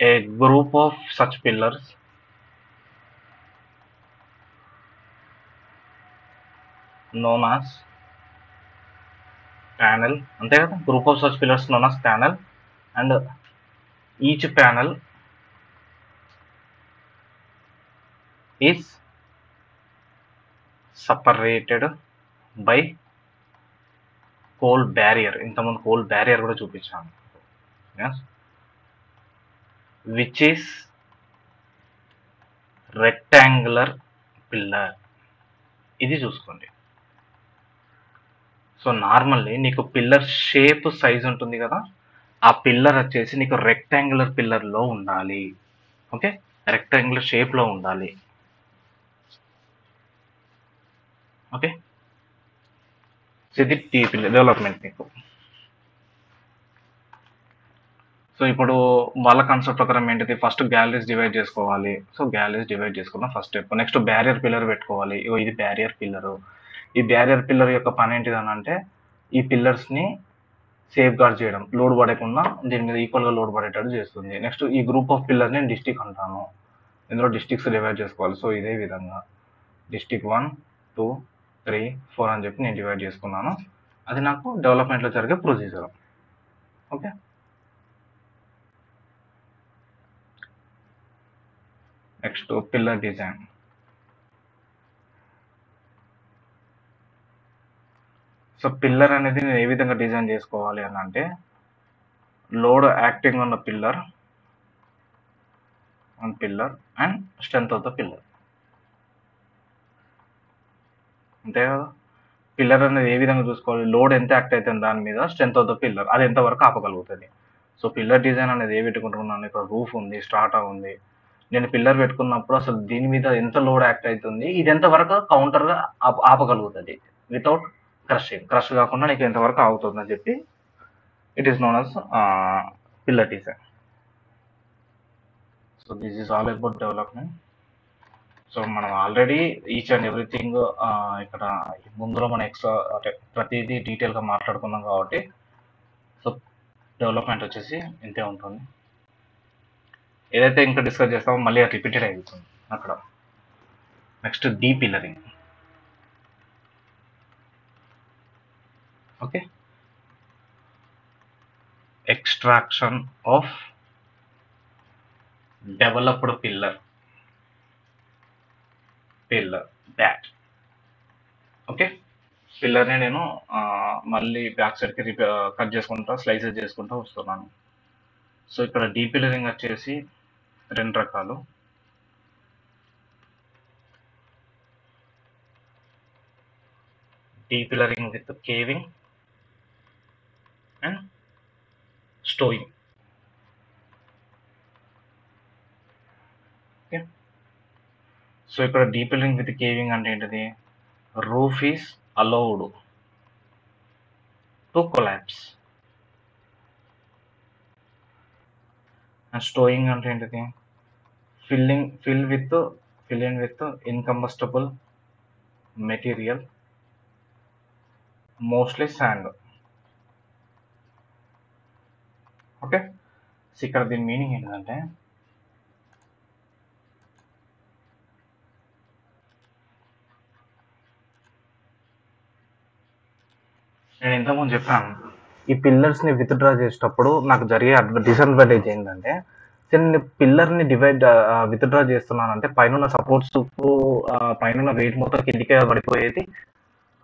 A group of such pillars known as panel, అంతే కదా, group of such pillars known as panel, and each panel is separated by coal barrier. ఇంతకుముందు coal barrier కూడా చూపించాను, which is rectangular pillar, ఇది చూసుకోండి. So normally నీకు pillar shape size ఉంటుంది కదా, ఆ పిల్లర్ వచ్చేసి నీకు రెక్టాంగులర్ పిల్లర్లో ఉండాలి. ఓకే, రెక్టాంగులర్ షేప్లో ఉండాలి. ఓకే, ఇది టీ పిల్లర్ డెవలప్మెంట్ మీకు. సో ఇప్పుడు వాళ్ళ కాన్సెప్ట్ ప్రకారం ఏంటిది, ఫస్ట్ గ్యాలరీస్ డివైడ్ చేసుకోవాలి. సో గ్యాలరీస్ డివైడ్ చేసుకున్నాం first step. Next barrier pillar పెట్టుకోవాలి. ఇది బ్యారియర్ పిల్లర్. ఈ బ్యారియర్ పిల్లర్ యొక్క పని ఏంటిది అని అంటే, ఈ పిల్లర్స్ని సేఫ్ గార్డ్ చేయడం, లోడ్ పడకుండా దీని మీద ఈక్వల్గా లోడ్ పడేటట్టు చేస్తుంది. నెక్స్ట్ ఈ గ్రూప్ ఆఫ్ పిల్లర్ని నేను డిస్టిక్ అంటాను. ఇందులో డిస్టిక్స్ డివైడ్ చేసుకోవాలి. సో ఇదే విధంగా డిస్టిక్ 1, 2, 3, 4 అని చెప్పి నేను డివైడ్ చేసుకున్నాను. అది నాకు డెవలప్మెంట్లో జరిగే procedure. Okay, next pillar design. So pillar అనేది నేను ఏ విధంగా డిజైన్ చేసుకోవాలి అని అంటే, లోడ్ యాక్టింగ్ ఉన్న pillar and strength of the pillar. అంతే కదా, పిల్లర్ అనేది ఏ విధంగా చూసుకోవాలి, లోడ్ ఎంత యాక్ట్ అవుతుంది దాని మీద, స్ట్రెంత్ ఆఫ్ ద పిల్లర్ అది ఎంతవరకు ఆపగలుగుతుంది. సో పిల్లర్ డిజైన్ అనేది ఏ పెట్టుకుంటున్నాను, ఇక్కడ రూఫ్ ఉంది, స్టార్టా ఉంది. నేను పిల్లర్ పెట్టుకున్నప్పుడు అసలు దీని మీద ఎంత లోడ్ యాక్ట్ అవుతుంది, ఇది ఎంతవరకు కౌంటర్గా ఆపగలుగుతుంది వితౌట్ క్రష్ కాకుండా నీకు ఎంతవరకు ఆగుతుంది అని చెప్పి it is known as pillar design. So this is all about development. So మనం ఆల్రెడీ ఈచ్ అండ్ ఎవ్రీథింగ్ ఇక్కడ ముందులో మనం ఎక్స్ట్రా అంటే ప్రతిదీ డీటెయిల్గా మాట్లాడుకున్నాం కాబట్టి, సో డెవలప్మెంట్ వచ్చేసి ఇంతే ఉంటుంది. ఏదైతే ఇంకా డిస్కస్ చేస్తామో మళ్ళీ అది రిపీటెడ్ అవుతుంది అక్కడ. Next depillaring. Okay, extraction of developed pillar back. Okay, పిల్లర్ని నేను మళ్ళీ బ్యాక్ సైడ్కి కట్ చేసుకుంటా, స్లైసెస్ చేసుకుంటూ వస్తున్నాను. సో ఇక్కడ డీ పిల్లరింగ్ వచ్చేసి 2 రకాలు. Depillaring with caving and stowing. Okay, so ఇక్కడ డీ పిల్లరింగ్ విత్ కేవింగ్ అంటే ఏంటిది, roof is allowed to collapse. And stowing అంటే ఏంటిది, fill in with incombustible material, mostly sand. Okay, so ఇక్కడ దీని మీనింగ్ ఏంటంటే, నేను ఇంతకుముందు చెప్పాను, ఈ పిల్లర్స్ని విత్డ్రా చేసేటప్పుడు నాకు జరిగే డిసడ్వాంటేజ్ ఏంటంటే, నేను పిల్లర్ని విత్డ్రా చేస్తున్నానంటే పైన సపోర్ట్స్ పైన వెయిట్ మొత్తం కిందికే పడిపోయేది.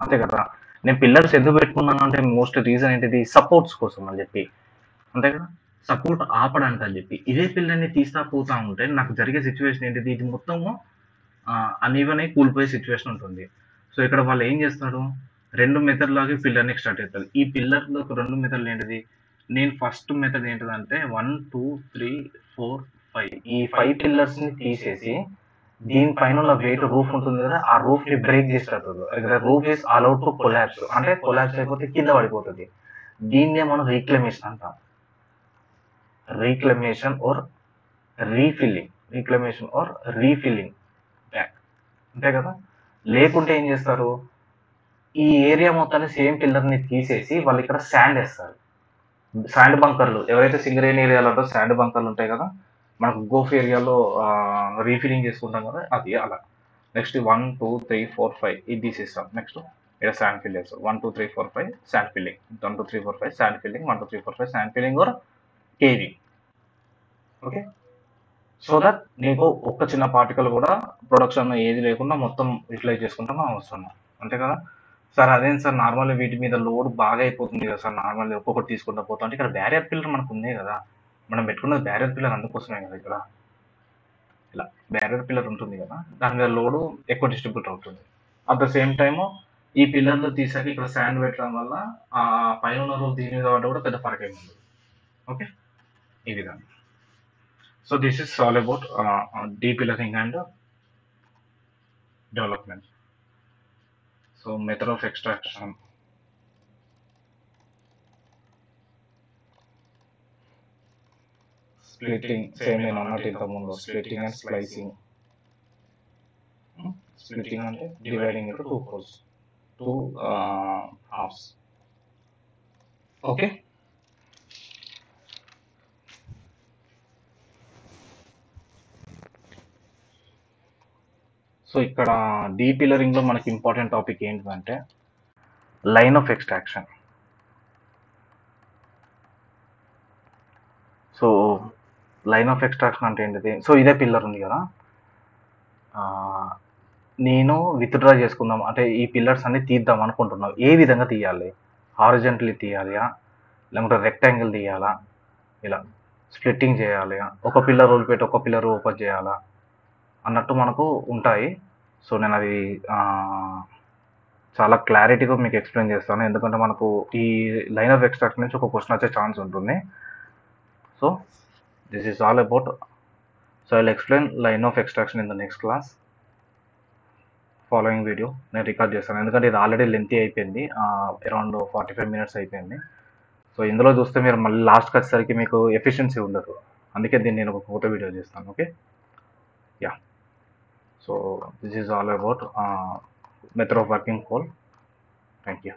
అంతే కదా, నేను పిల్లర్స్ ఎందుకు పెట్టుకున్నాను అంటే మోస్ట్ రీజన్ ఏంటిది, సపోర్ట్స్ కోసం అని చెప్పి. అంతే కదా, సపోర్ట్ ఆపడానికి అని చెప్పి. ఇదే పిల్లర్ని తీస్తా పోతా ఉంటే నాకు జరిగే సిచ్యువేషన్ ఏంటిది, ఇది మొత్తము అనీవెన్ అయి కూలిపోయే సిచ్యువేషన్ ఉంటుంది. సో ఇక్కడ వాళ్ళు ఏం చేస్తారు, 2 మెథడ్ లాగే పిల్లర్ని స్టార్ట్ అవుతారు. ఈ పిల్లర్లో 2 మెథడ్లు ఏంటిది, నేను ఫస్ట్ మెథడ్ ఏంటిదంటే 1, 2, 3, 4, 5 ఈ 5 పిల్లర్స్ని తీసేసి దీనిపైన ఉన్న వెయిట్ రూఫ్ ఉంటుంది కదా, ఆ రూఫ్ ని బ్రేక్ చేసేటప్పుడు roof is allowed to collapse, అంటే కొలాప్స్ అయిపోతే కింద పడిపోతుంది. దీన్నే మనం రీక్లమేషన్ అంటాం. రీక్లమేషన్ ఆర్ రీఫిల్లింగ్ బ్యాక్. అంతే కదా, లేకుంటే ఏం చేస్తారు, ఈ ఏరియా మొత్తాన్ని సేమ్ పిల్లర్ని తీసేసి వాళ్ళు ఇక్కడ శాండ్ వేస్తారు. శాండ్ బంకర్లు, ఎవరైతే సింగరేణి ఏరియాలో శాండ్ బంకర్లు ఉంటాయి కదా, మనకు గోఫ్ ఏరియాలో రీఫిల్లింగ్ చేసుకుంటాం కదా, అది అలా. నెక్స్ట్ 1, 2, 3, 4, 5 ఇది తీసేస్తాం. నెక్స్ట్ ఇక్కడ sand fillings 1, 2, 3, 4, 5 sand filling, 1, 2, 3, 4, 5 sand filling, 1, 2, 3, 4, 5 sand filling or caving. Okay, so that నీకు ఒక్క చిన్న పార్టికల్ కూడా ప్రొడక్షన్ ఏది లేకుండా మొత్తం యూటిలైజ్ చేసుకుంటాం అవసరం. అంతే కదా సార్, అదేం సార్ నార్మల్ వీటి మీద లోడ్ బాగా అయిపోతుంది కదా సార్, నార్మల్ ఒక్కొక్కటి తీసుకుంటా పోతాం అంటే ఇక్కడ బ్యారియర్ పిల్లర్ మనకు ఉంది కదా, మనం పెట్టుకున్నది బ్యారియర్ పిల్లర్ అందుకోసమే కదా ఇక్కడ. ఇలా బ్యారియర్ పిల్లర్ ఉంటుంది కదా, దాని మీద లోడ్ ఎక్కువ డిస్ట్రిబ్యూట్ అవుతుంది. అట్ ద సేమ్ టైమ్ ఈ పిల్లర్లు తీసాక ఇక్కడ శాండ్ పెట్టడం వల్ల ఆ పైన ఉన్న రోల్ దీని మీద పడ్డ కూడా పెద్ద ఫరక్ ఏమి ఉండదు. ఓకే, ఈ విధంగా. So this is all about depillaring and development. So method of extraction, splitting, same నేను అన్నట్టు ఇంతకుముందు స్ప్లిట్టింగ్ అండ్ స్ప్లైసింగ్. స్ప్లిట్టింగ్ అంటే dividing into two halves. Okay, so ఇక్కడ డీ పిల్లరింగ్ లో మనకి ఇంపార్టెంట్ టాపిక్ ఏంటంటే line of extraction. So line of extraction అంటే ఏంటిది? సో ఇదే పిల్లర్ ఉంది కదా, నేను విత్డ్రా చేసుకుందాం అంటే ఈ పిల్లర్స్ అన్ని తీద్దాం అనుకుంటున్నాను. ఏ విధంగా తీయాలి? హారిజెంటలీ తీయాలా, లేకుంటే రెక్టాంగిల్ తీయాలా, ఇలా స్ప్లిట్టింగ్ చేయాలి, ఒక పిల్లర్ వదిలిపెట్టి ఒక పిల్లర్ ఓపెన్ చేయాలా అన్నట్టు మనకు ఉంటాయి. సో నేను అది చాలా క్లారిటీగా మీకు ఎక్స్ప్లెయిన్ చేస్తాను, ఎందుకంటే మనకు ఈ లైన్ ఆఫ్ ఎక్స్ట్రాక్షన్ నుంచి ఒక క్వశ్చన్ వచ్చే ఛాన్స్ ఉంటుంది. So this is all about. So I will explain line of extraction in the next class. Following video నేను రికార్డ్ చేస్తాను, ఎందుకంటే ఇది ఆల్రెడీ లెంతీ అయిపోయింది, అరౌండ్ 45 minutes అయిపోయింది. సో ఇందులో చూస్తే మీరు మళ్ళీ లాస్ట్కి వచ్చేసరికి మీకు ఎఫిషియన్సీ ఉండదు, అందుకే దీన్ని నేను ఒక కొత్త వీడియో చేస్తాను. Okay, yeah. So this is all about method of working coal. Thank you.